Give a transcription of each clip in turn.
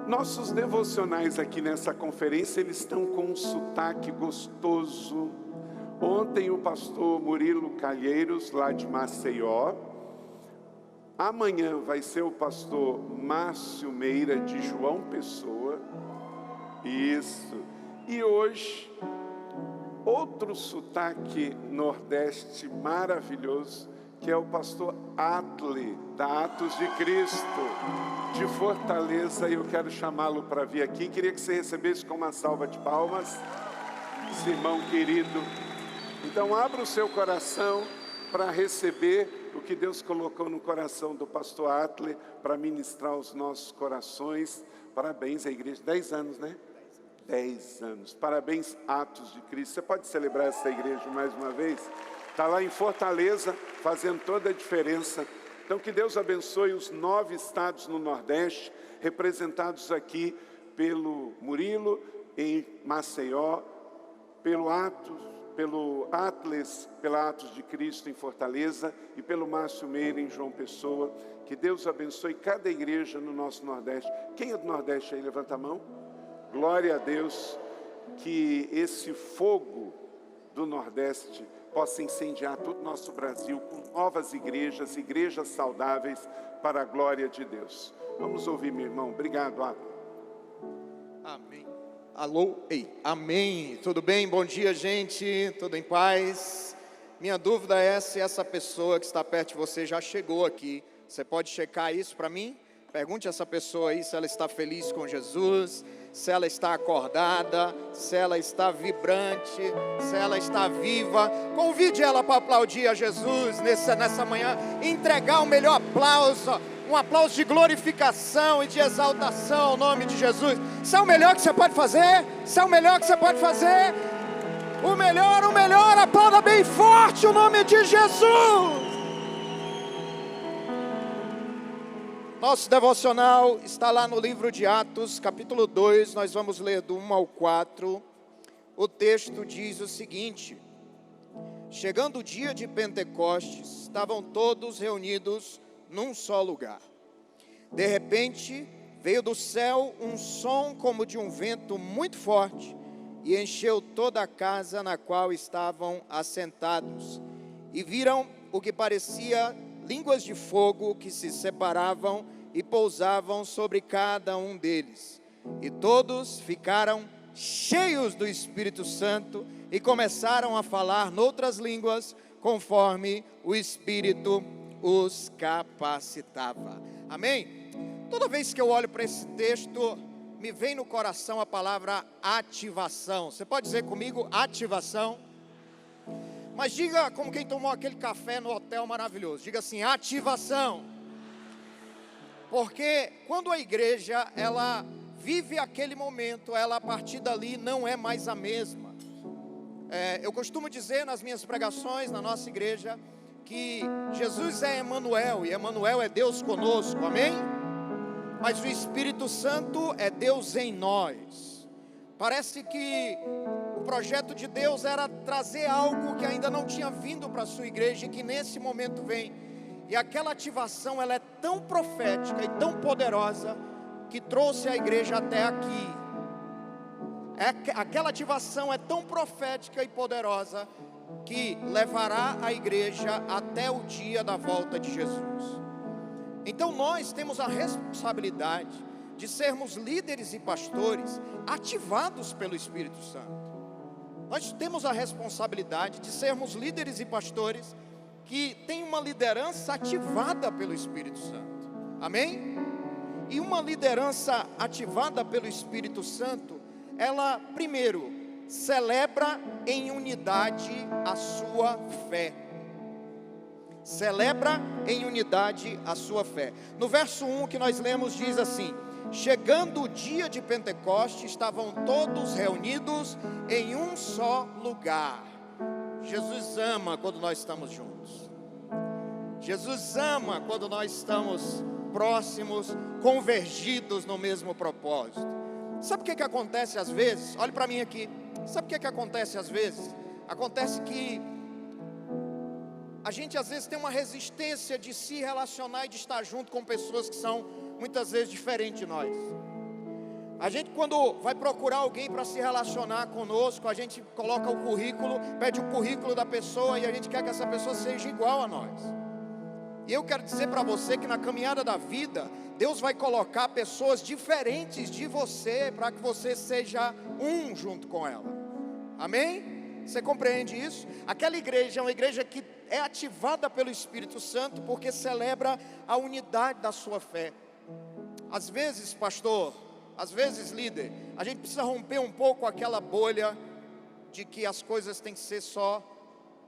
Nossos devocionais aqui nessa conferência, eles estão com um sotaque gostoso. Ontem o pastor Murilo Calheiros, lá de Maceió. Amanhã vai ser o pastor Márcio Meira, de João Pessoa. Isso. E hoje, outro sotaque nordeste maravilhoso, que é o pastor Atle, da Atos de Cristo, de Fortaleza. E eu quero chamá-lo para vir aqui. Queria que você recebesse com uma salva de palmas, esse irmão querido. Então abra o seu coração para receber o que Deus colocou no coração do pastor Atle, para ministrar os nossos corações. Parabéns à igreja, 10 anos, né? 10 anos, parabéns Atos de Cristo. Você pode celebrar essa igreja mais uma vez? Está lá em Fortaleza, fazendo toda a diferença. Então que Deus abençoe os 9 estados no Nordeste, representados aqui pelo Murilo, em Maceió, pelo Atles, pela Atos de Cristo em Fortaleza e pelo Márcio Meira em João Pessoa. Que Deus abençoe cada igreja no nosso Nordeste. Quem é do Nordeste aí? Levanta a mão. Glória a Deus, que esse fogo do Nordeste possa incendiar todo o nosso Brasil com novas igrejas, igrejas saudáveis para a glória de Deus. Vamos ouvir, meu irmão. Obrigado, Ato. Amém. Alô, ei, amém. Tudo bem? Bom dia, gente. Tudo em paz? Minha dúvida é se essa pessoa que está perto de você já chegou aqui. Você pode checar isso para mim? Pergunte a essa pessoa aí se ela está feliz com Jesus, se ela está acordada, se ela está vibrante, se ela está viva. Convide ela para aplaudir a Jesus nessa manhã, entregar o melhor aplauso, um aplauso de glorificação e de exaltação ao nome de Jesus. Isso é o melhor que você pode fazer? Isso é o melhor que você pode fazer? O melhor, aplauda bem forte o nome de Jesus. Nosso devocional está lá no livro de Atos, capítulo 2, nós vamos ler do 1 ao 4. O texto diz o seguinte: chegando o dia de Pentecostes, estavam todos reunidos num só lugar. De repente, veio do céu um som como de um vento muito forte, e encheu toda a casa na qual estavam assentados. E viram o que parecia línguas de fogo que se separavam e pousavam sobre cada um deles. E todos ficaram cheios do Espírito Santo e começaram a falar noutras línguas, conforme o Espírito os capacitava. Amém? Toda vez que eu olho para esse texto, me vem no coração a palavra ativação. Você pode dizer comigo, ativação? Mas diga como quem tomou aquele café no hotel maravilhoso. Diga assim, ativação. Porque quando a igreja, ela vive aquele momento, ela a partir dali não é mais a mesma. Eu costumo dizer nas minhas pregações, na nossa igreja, que Jesus é Emanuel, e Emanuel é Deus conosco, amém? Mas o Espírito Santo é Deus em nós. Parece que o projeto de Deus era trazer algo que ainda não tinha vindo para a sua igreja e que nesse momento vem. E aquela ativação, ela é tão profética e tão poderosa que trouxe a igreja até aqui. Aquela ativação é tão profética e poderosa que levará a igreja até o dia da volta de Jesus. Então nós temos a responsabilidade de sermos líderes e pastores ativados pelo Espírito Santo. Nós temos a responsabilidade de sermos líderes e pastores que têm uma liderança ativada pelo Espírito Santo. Amém? E uma liderança ativada pelo Espírito Santo, ela, primeiro, celebra em unidade a sua fé. Celebra em unidade a sua fé. No verso 1 que nós lemos diz assim: chegando o dia de Pentecostes, estavam todos reunidos em um só lugar. Jesus ama quando nós estamos juntos. Jesus ama quando nós estamos próximos, convergidos no mesmo propósito. Sabe o que acontece às vezes? Olhe para mim aqui. Sabe o que acontece às vezes? Acontece que a gente às vezes tem uma resistência de se relacionar e de estar junto com pessoas que são muitas vezes diferentes de nós. A gente, quando vai procurar alguém para se relacionar conosco, a gente coloca o currículo, pede o currículo da pessoa e a gente quer que essa pessoa seja igual a nós. E eu quero dizer para você que na caminhada da vida, Deus vai colocar pessoas diferentes de você, para que você seja um junto com ela. Amém? Você compreende isso? Aquela igreja é uma igreja que é ativada pelo Espírito Santo, porque celebra a unidade da sua fé. Às vezes, pastor, às vezes, líder, a gente precisa romper um pouco aquela bolha de que as coisas têm que ser só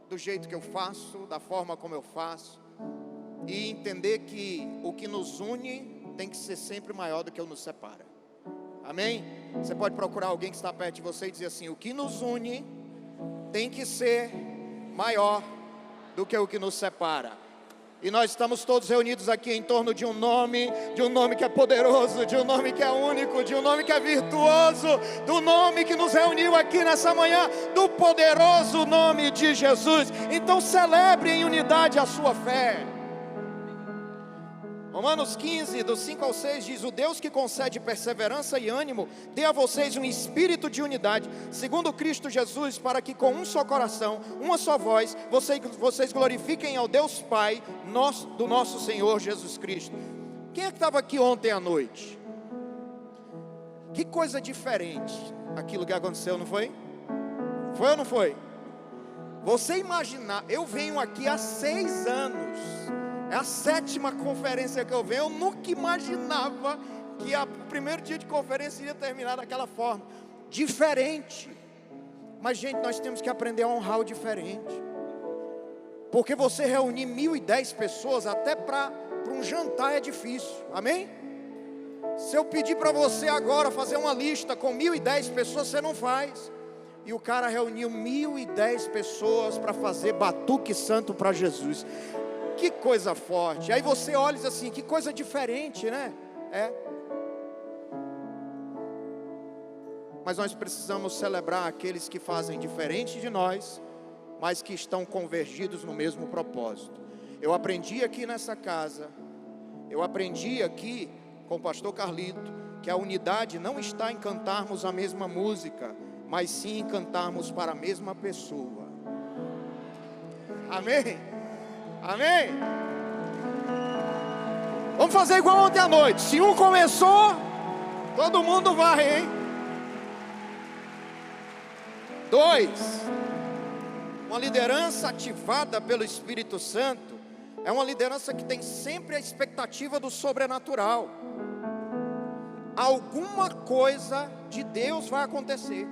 do jeito que eu faço, da forma como eu faço, e entender que o que nos une tem que ser sempre maior do que o que nos separa. Amém? Você pode procurar alguém que está perto de você e dizer assim: o que nos une tem que ser maior do que o que nos separa. E nós estamos todos reunidos aqui em torno de um nome que é poderoso, de um nome que é único, de um nome que é virtuoso, do nome que nos reuniu aqui nessa manhã, do poderoso nome de Jesus. Então celebre em unidade a sua fé. Romanos 15, do 5 ao 6 diz: o Deus que concede perseverança e ânimo, dê a vocês um espírito de unidade, segundo Cristo Jesus, para que com um só coração, uma só voz, vocês glorifiquem ao Deus Pai, do nosso Senhor Jesus Cristo. Quem é que estava aqui ontem à noite? Que coisa diferente aquilo que aconteceu, não foi? Foi ou não foi? Você imaginar, eu venho aqui há 6 anos, é a 7ª conferência que eu venho. Eu nunca imaginava que o primeiro dia de conferência ia terminar daquela forma, diferente. Mas gente, nós temos que aprender a honrar o diferente. Porque você reunir 1.010 pessoas, até para um jantar é difícil, amém? Se eu pedir para você agora fazer uma lista com 1.010 pessoas, você não faz. E o cara reuniu 1.010 pessoas para fazer batuque santo para Jesus. Que coisa forte. Aí você olha e diz assim: que coisa diferente, né? Mas nós precisamos celebrar aqueles que fazem diferente de nós, mas que estão convergidos no mesmo propósito. Eu aprendi aqui nessa casa, eu aprendi aqui com o pastor Carlito, que a unidade não está em cantarmos a mesma música, mas sim em cantarmos para a mesma pessoa. Amém? Amém? Vamos fazer igual ontem à noite. Se um começou, todo mundo vai, hein? 2, uma liderança ativada pelo Espírito Santo é uma liderança que tem sempre a expectativa do sobrenatural. Alguma coisa de Deus vai acontecer.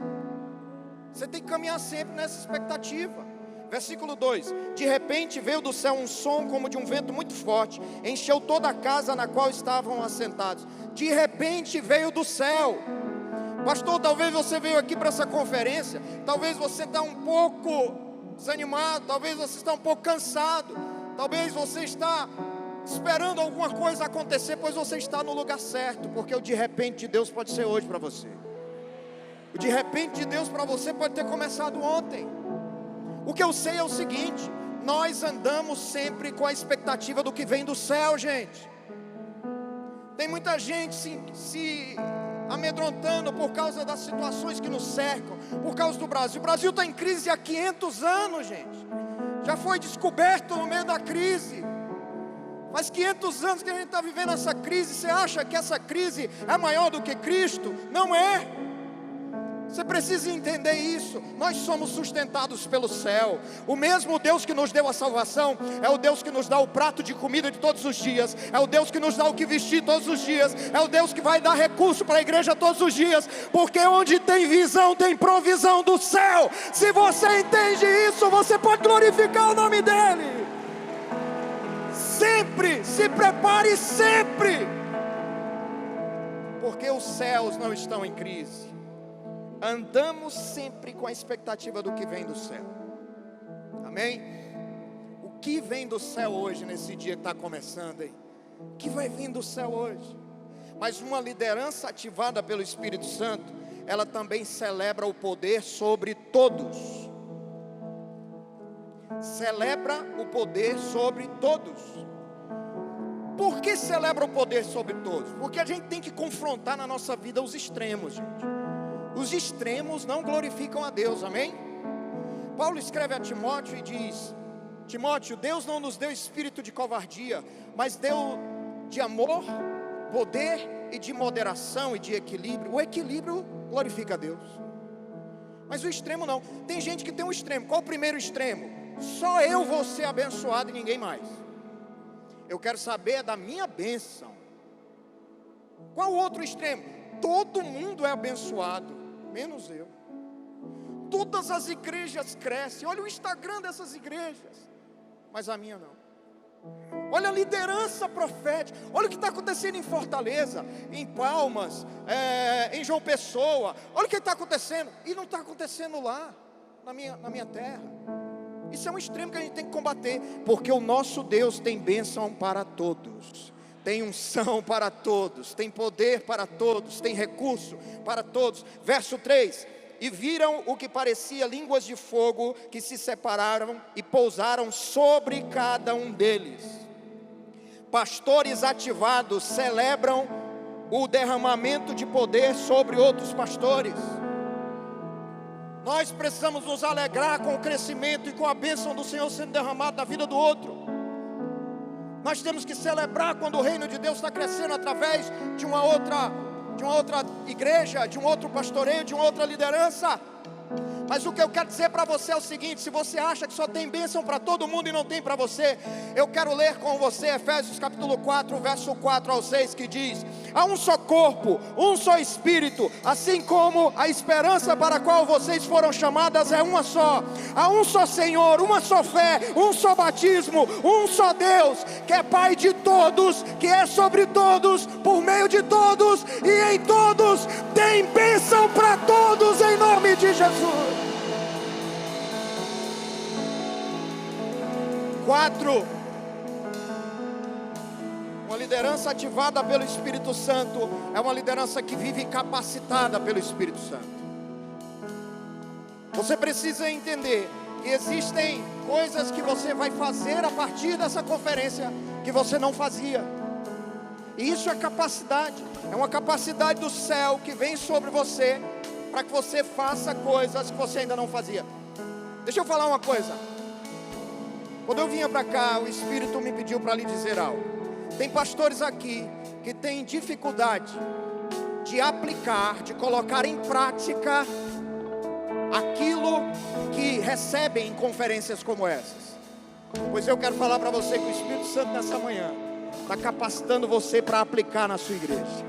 Você tem que caminhar sempre nessa expectativa. Versículo 2: de repente veio do céu um som como de um vento muito forte, encheu toda a casa na qual estavam assentados. De repente veio do céu. Pastor, talvez você veio aqui para essa conferência, talvez você está um pouco desanimado, talvez você está um pouco cansado, talvez você está esperando alguma coisa acontecer, pois você está no lugar certo, porque o de repente de Deus pode ser hoje para você. O de repente de Deus para você pode ter começado ontem. O que eu sei é o seguinte: nós andamos sempre com a expectativa do que vem do céu, gente. Tem muita gente se amedrontando por causa das situações que nos cercam, por causa do Brasil. O Brasil está em crise há 500 anos, gente. Já foi descoberto no meio da crise. Faz 500 anos que a gente está vivendo essa crise. Você acha que essa crise é maior do que Cristo? Não é. Você precisa entender isso. Nós somos sustentados pelo céu. O mesmo Deus que nos deu a salvação é o Deus que nos dá o prato de comida de todos os dias, é o Deus que nos dá o que vestir todos os dias, é o Deus que vai dar recurso para a igreja todos os dias, porque onde tem visão tem provisão do céu. Se você entende isso, você pode glorificar o nome dele. Sempre, se prepare sempre, porque os céus não estão em crise. Andamos sempre com a expectativa do que vem do céu. Amém? O que vem do céu hoje, nesse dia que está começando aí? O que vai vir do céu hoje? Mas uma liderança ativada pelo Espírito Santo, ela também celebra o poder sobre todos. Celebra o poder sobre todos. Por que celebra o poder sobre todos? Porque a gente tem que confrontar na nossa vida os extremos, gente. Os extremos não glorificam a Deus, amém? Paulo escreve a Timóteo e diz: Timóteo, Deus não nos deu espírito de covardia, mas deu de amor, poder e de moderação e de equilíbrio. O equilíbrio glorifica a Deus, mas o extremo não. Tem gente que tem um extremo. Qual o primeiro extremo? Só eu vou ser abençoado e ninguém mais. Eu quero saber da minha bênção. Qual o outro extremo? Todo mundo é abençoado, menos eu. Todas as igrejas crescem. Olha o Instagram dessas igrejas, mas a minha não. Olha a liderança profética. Olha o que está acontecendo em Fortaleza, em Palmas, em João Pessoa. Olha o que está acontecendo. E não está acontecendo lá, na minha terra. Isso é um extremo que a gente tem que combater. Porque o nosso Deus tem bênção para todos, tem unção para todos, tem poder para todos, tem recurso para todos. Verso 3: e viram o que parecia línguas de fogo que se separaram e pousaram sobre cada um deles. Pastores ativados celebram o derramamento de poder sobre outros pastores. Nós precisamos nos alegrar com o crescimento e com a bênção do Senhor sendo derramada na vida do outro. Nós temos que celebrar quando o reino de Deus está crescendo através de uma outra igreja, de um outro pastoreio, de uma outra liderança. Mas o que eu quero dizer para você é o seguinte: se você acha que só tem bênção para todo mundo e não tem para você, eu quero ler com você Efésios capítulo 4, verso 4 ao 6, que diz: há um só corpo, um só espírito, assim como a esperança para a qual vocês foram chamadas é uma só. Há um só Senhor, uma só fé, um só batismo, um só Deus, que é Pai de todos, que é sobre todos, por meio de todos e em todos. Tem bênção para todos em nome de Jesus. 4. Uma liderança ativada pelo Espírito Santo é uma liderança que vive capacitada pelo Espírito Santo. Você precisa entender que existem coisas que você vai fazer a partir dessa conferência que você não fazia. E isso é capacidade. É uma capacidade do céu que vem sobre você para que você faça coisas que você ainda não fazia. Deixa eu falar uma coisa. Quando eu vinha para cá, o Espírito me pediu para lhe dizer algo. Tem pastores aqui que têm dificuldade de aplicar, de colocar em prática aquilo que recebem em conferências como essas. Pois eu quero falar para você que o Espírito Santo nessa manhã está capacitando você para aplicar na sua igreja,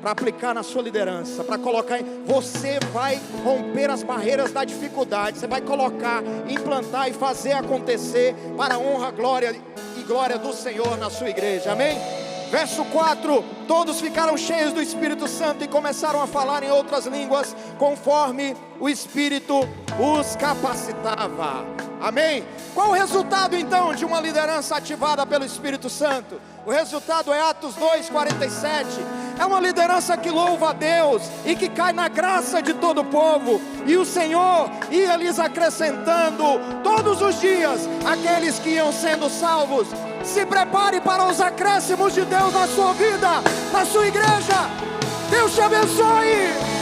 para aplicar na sua liderança, para colocar. Você vai romper as barreiras da dificuldade. Você vai colocar, implantar e fazer acontecer para a honra, glória e glória do Senhor na sua igreja, amém? Verso 4: todos ficaram cheios do Espírito Santo e começaram a falar em outras línguas, conforme o Espírito os capacitava, amém? Qual o resultado então de uma liderança ativada pelo Espírito Santo? O resultado é Atos 2:47. É uma liderança que louva a Deus e que cai na graça de todo o povo. E o Senhor ia lhes acrescentando todos os dias aqueles que iam sendo salvos. Se prepare para os acréscimos de Deus na sua vida, na sua igreja. Deus te abençoe.